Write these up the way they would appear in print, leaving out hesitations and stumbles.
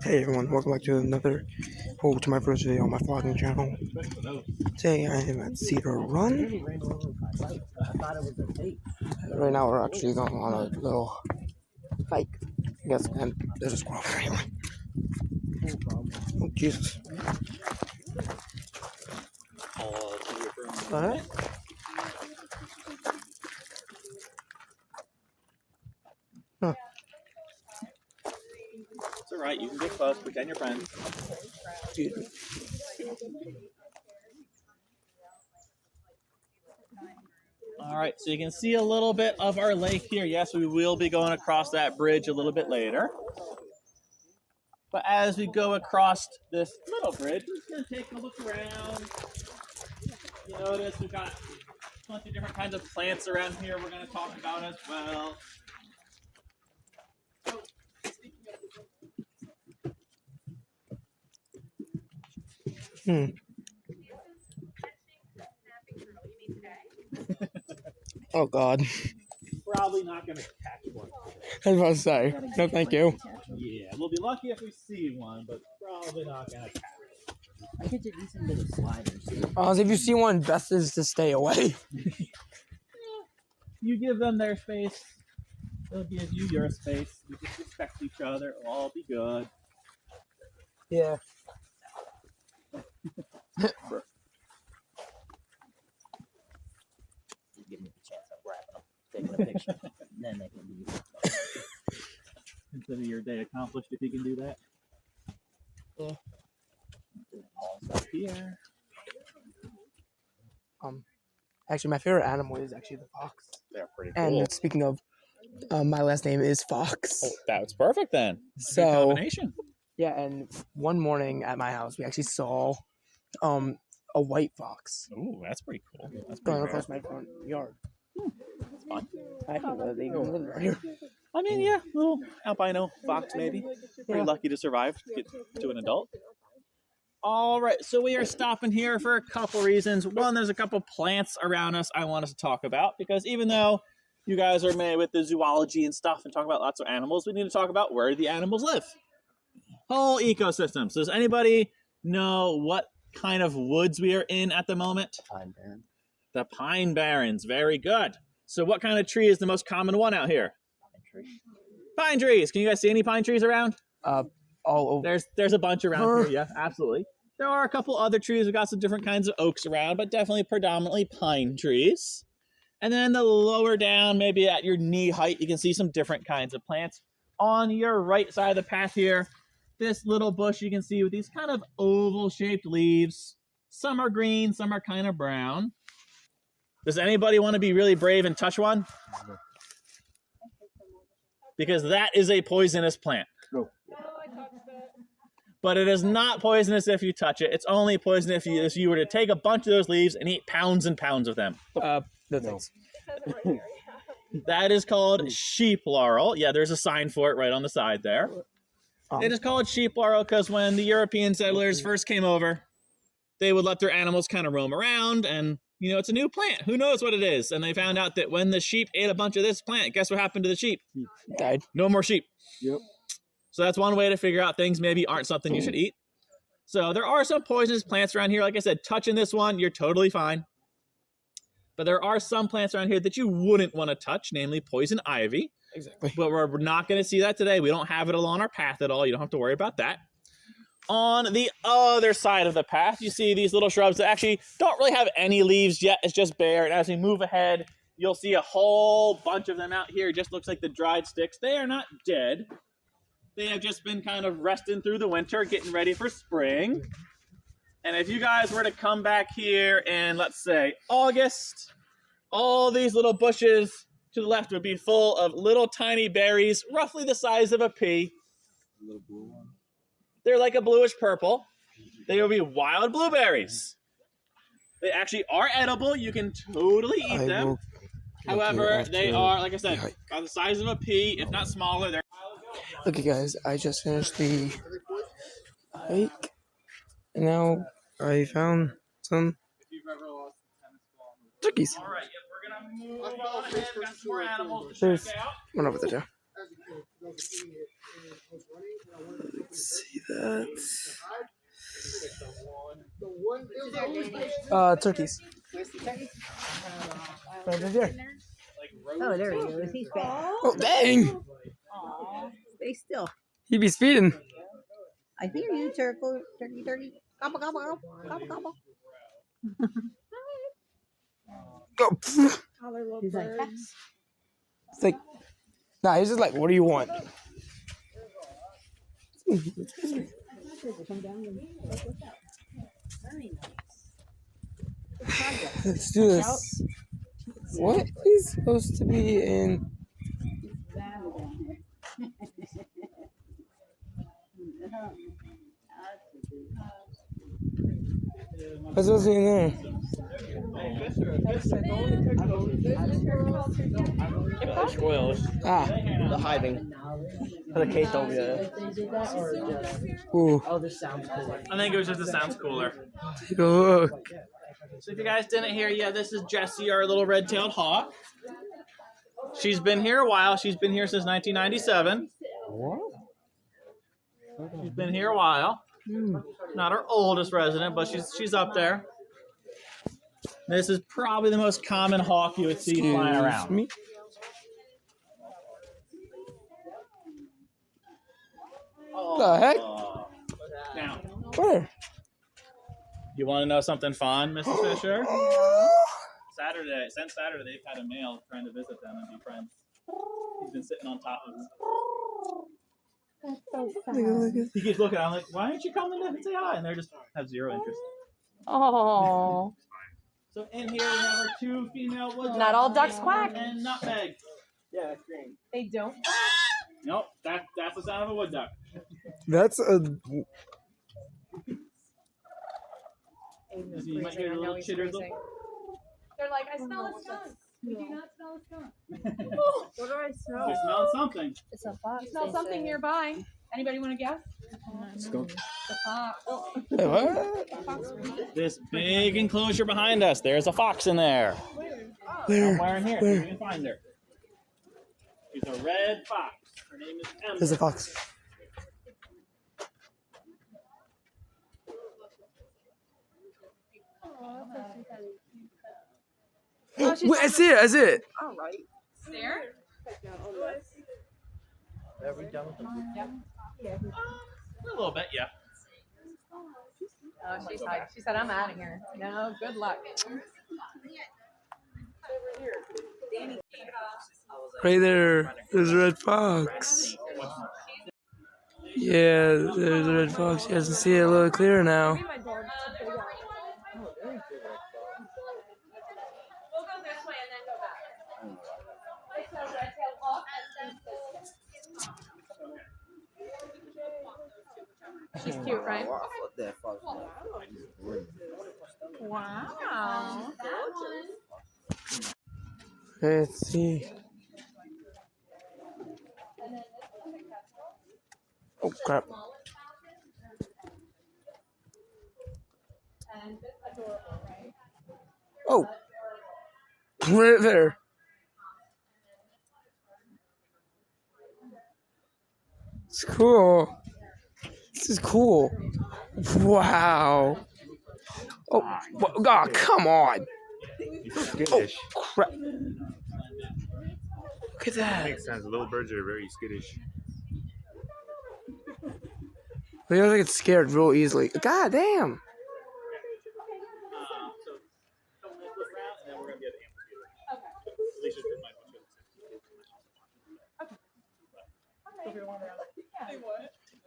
Hey everyone, welcome back to my first video on my vlogging channel. Today I am at Cedar Run. Right now we're actually going on a little hike. I guess, and there's a squirrel anyway. Oh Jesus. Alright. Huh. It's alright, you can get close, pretend you're friends. Alright, so you can see a little bit of our lake here. Yes, we will be going across that bridge a little bit later. But as we go across this little bridge, we're just going to take a look around. You notice we've got plenty of different kinds of plants around here we're going to talk about as well. Oh God. Probably not going to catch one. I was about to say, no thank you. Yeah, we'll be lucky if we see one, but probably not going to catch it. I could do some little sliders. If you see one, best is to stay away. You give them their space, they'll give you your space. You just respect each other, it'll all be good. Yeah. Give me the chance of grabbing them, taking a picture, and then they can leave. Consider your day accomplished if you can do that. Yeah. Up here. Actually, my favorite animal is actually the fox. They're pretty cool. And speaking of, my last name is Fox. Oh, that's perfect then. So, good combination. Yeah, and one morning at my house, we actually saw a white fox Ooh, that's pretty cool. That's pretty going rare. across my front yard. That's fun. I didn't know they even lived right here. I mean, yeah, little albino fox maybe. Pretty Yeah. lucky to survive, get to an adult. All right, so we are stopping here for a couple reasons. One, there's a couple plants around us I want us to talk about, because even though you guys are made with the zoology and stuff and talk about lots of animals, we need to talk about where the animals live. Whole ecosystems. Does anybody know what kind of woods we are in at the moment? Pine Barren. The Pine Barrens. Very good. So what kind of tree is the most common one out here? Pine tree. Pine trees. Can you guys see any pine trees around? All over. There's a bunch around here. Yeah, absolutely. There are a couple other trees. We've got some different kinds of oaks around, but definitely predominantly pine trees. And then the lower down, maybe at your knee height, you can see some different kinds of plants. On your right side of the path here, this little bush you can see with these kind of oval-shaped leaves. Some are green, some are kind of brown. Does anybody want to be really brave and touch one? Because that is a poisonous plant. No. But it is not poisonous if you touch it. It's only poisonous if you were to take a bunch of those leaves and eat pounds and pounds of them. The things. That is called sheep laurel. Yeah, there's a sign for it right on the side there. It is called sheep laurel because when the European settlers first came over, they would let their animals kind of roam around, and you know, it's a new plant. Who knows what it is? And they found out that when the sheep ate a bunch of this plant, guess what happened to the sheep? Died. No more sheep. Yep. So that's one way to figure out things maybe aren't something you should eat. So there are some poisonous plants around here. Like I said, touching this one, you're totally fine. But there are some plants around here that you wouldn't want to touch, namely poison ivy. Exactly. But we're not going to see that today. We don't have it along our path at all. You don't have to worry about that. On the other side of the path, you see these little shrubs that actually don't really have any leaves yet. It's just bare. And as we move ahead, you'll see a whole bunch of them out here. It just looks like the dried sticks. They are not dead. They have just been kind of resting through the winter, getting ready for spring. And if you guys were to come back here in, let's say, August, all these little bushes to the left would be full of little tiny berries, roughly the size of a pea. A little blue one. They're like a bluish purple. They will be wild blueberries. They actually are edible. You can totally eat them. However, they are, like I said, about the size of a pea, if not smaller. They're Okay, guys, I just finished the hike, and now I found some turkeys. all right, we're going to move on ahead. We've got some more animals to There's check out. one over there. Let's see That's turkeys. Where's the turkey? Right there. Oh, there he goes. He's back. Oh dang! Aw. Stay still. He'd be speeding. I hear you, turkey. Gobble, gobble, gobble. Gobble, gobble. Go. He's like, It's like, nah. He's just like, what do you want? Let's do this. What is supposed to be in? What's supposed to be in there? Squirrels. Ah. The hiving. Put a case over there. Ooh. Oh, this sounds cool. I think it was just the sounds cooler. Take a look. So if you guys didn't hear yet, this is Jessie, our little red-tailed hawk. She's been here a while. She's been here since 1997. She's been here a while. Not our oldest resident, but she's up there. This is probably the most common hawk you would see flying around. Me? The heck? Now, Where? you want to know something fun, Mrs. Fisher? Since Saturday, they've had a male trying to visit them and be friends. He's been sitting on top of them. He keeps looking at them like, why aren't you coming in and say hi? And they just have zero interest. Oh. So in here we have our two female wood Not all ducks quack. and nutmeg. Yeah, that's green. They don't. Nope, that's the sound of a wood duck. That's a. You might hear a little chitters. They're like, I smell a skunk. We do not smell a skunk. what do I smell? You're smelling something. It's a fox. You smell something nearby. Anybody want to guess? Skunk. The fox. Wait, what? This big enclosure behind us. There's a fox in there. Where? Somewhere in here. Where? You can find her. She's a red fox. Her name is Emma. There's a fox. Oh, she's Wait, I see it. I see it. All right. there. Are we done with them? A little bit, yeah. Oh, she's like, she said, I'm out of here. No, good luck. Right there. There's a red fox. Yeah, there's a red fox. You guys can see it a little clearer now. We'll go this way and then go back. It's a red-tailed hawk. She's cute, right? Wow. Let's see. Oh crap. Oh. Right there. It's cool. This is cool. Wow. Oh, oh, come on. Oh, crap. Look at that. Makes sense. Little birds are very skittish. They don't get scared real easily. God damn. So come this round, and then we're gonna get the amphitheater. At least it might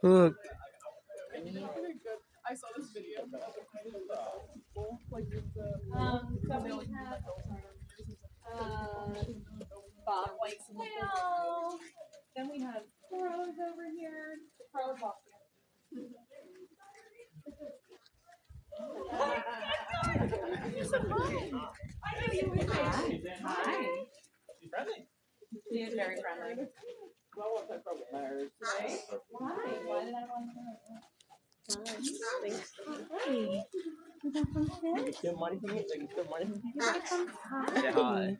Look. I saw this video. So we have Bob White snail. Then we have crows over here. The crows off here. Hi. She's friendly. She is very friendly. Right? Why? Why did I want to They can steal money from me. They can steal money from people. Say hi.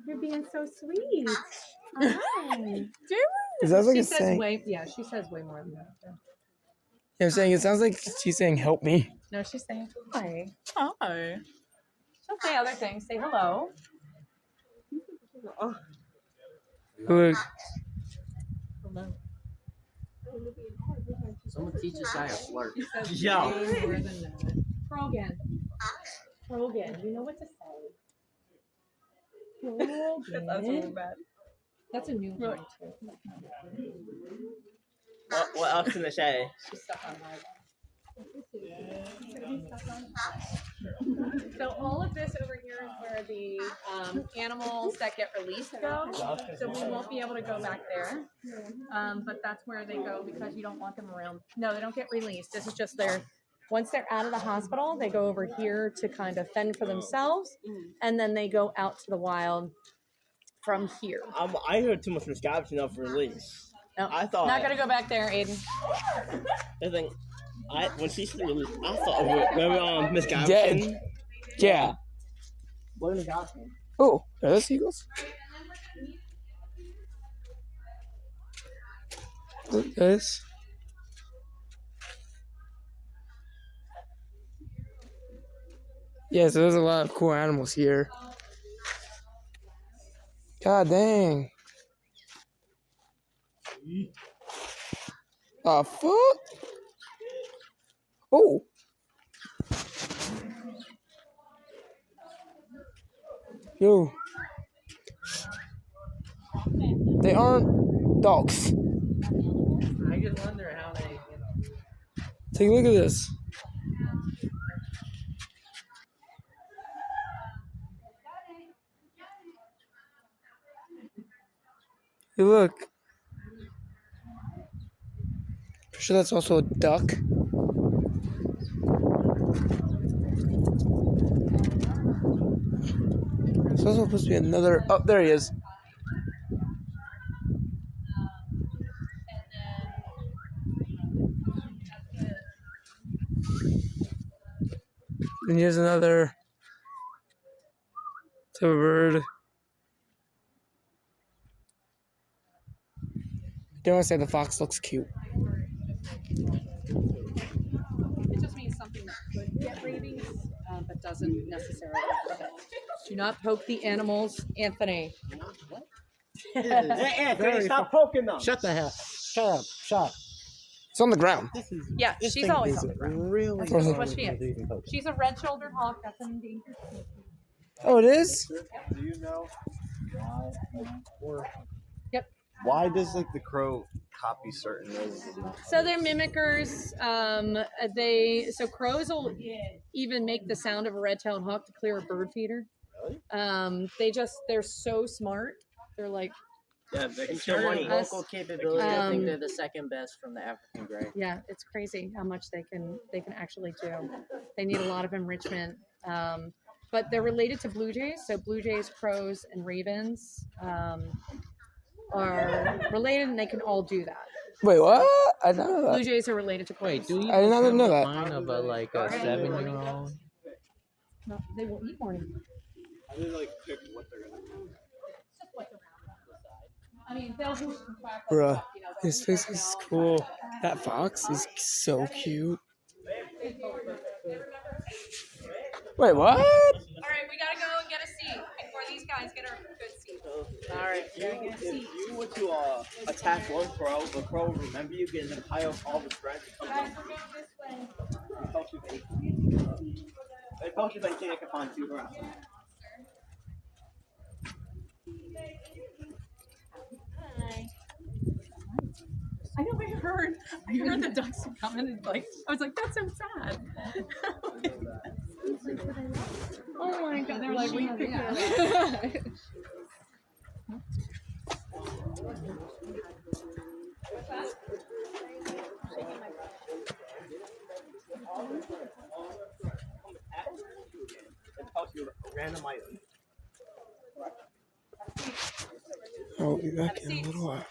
You're being so sweet. Hi. Is that like She a says saying? way, yeah, she says way more than that. I'm saying it sounds like she's saying help me. No, she's saying hi. Hi. She'll say other things. Say hello. Look. Someone teach this guy a flirt. Yeah. Krogan. Krogan. You know what to say. Krogan. That's a new one too. What else can they say? She's stuck on my. So all of this over here is where the animals that get released go. So we won't be able to go back there. But that's where they go because you don't want them around. No, they don't get released. This is just once they're out of the hospital, they go over here to kind of fend for themselves. And then they go out to the wild from here. I heard too much from scabs enough for release. No, I thought not gonna go back there, Aiden. I think when she said release, I thought remember Miss Gavin? Dead. Yeah. What Miss Gavin? Oh, are those seagulls? Look at this. Yeah, so there's a lot of cool animals here. God dang. Fuck? Oh. Yo. They aren't dogs. I just wonder how they. Take a look at this. Hey, look. Pretty sure that's also a duck. There's also supposed to be another. Oh, there he is. And here's another type of bird. I don't want to say the fox looks cute. It just means something that could get rabies, but doesn't necessarily. Do not poke the animals, Anthony. Hey, Anthony, stop poking them. Shut the hell. Shut up. Shut. It's on the ground. Yeah, she's always on the ground. Really That's just what she is. She's a red-shouldered hawk. That's an endangered species. Oh, it is? Do you know Yep. why does like the crow copy certain noises? So they're mimickers. So crows will even make the sound of a red-tailed hawk to clear a bird feeder. Really? They're so smart. They're like. Yeah, they can show money. Local capability. I think they're the second best from the African gray. Yeah, it's crazy how much they can actually do. They need a lot of enrichment. But they're related to blue jays. So blue jays, crows, and ravens are related, and they can all do that. Wait, what? I didn't know that. Blue jays are related to crows. Wait, do you I did not know that. Line of a 7-year-old? No, they will eat morning. How do they like pick what they're gonna do? Just what's around the side. I mean, they'll do some quack, Bruh, you know, his face is cool. That fox is so cute. Wait, what? All right, we gotta go and get a seat before these guys get a good seat. All right, if you were to attack one crow, the crow will remember you, get in the pile of all the strength. Guys, we're going this way. They told you they can't find two grounds. Hi. I know. I heard the ducks coming, and I was like, that's so sad. Oh my god, they're like, we picked it up. Random item. I'll be back in a little while.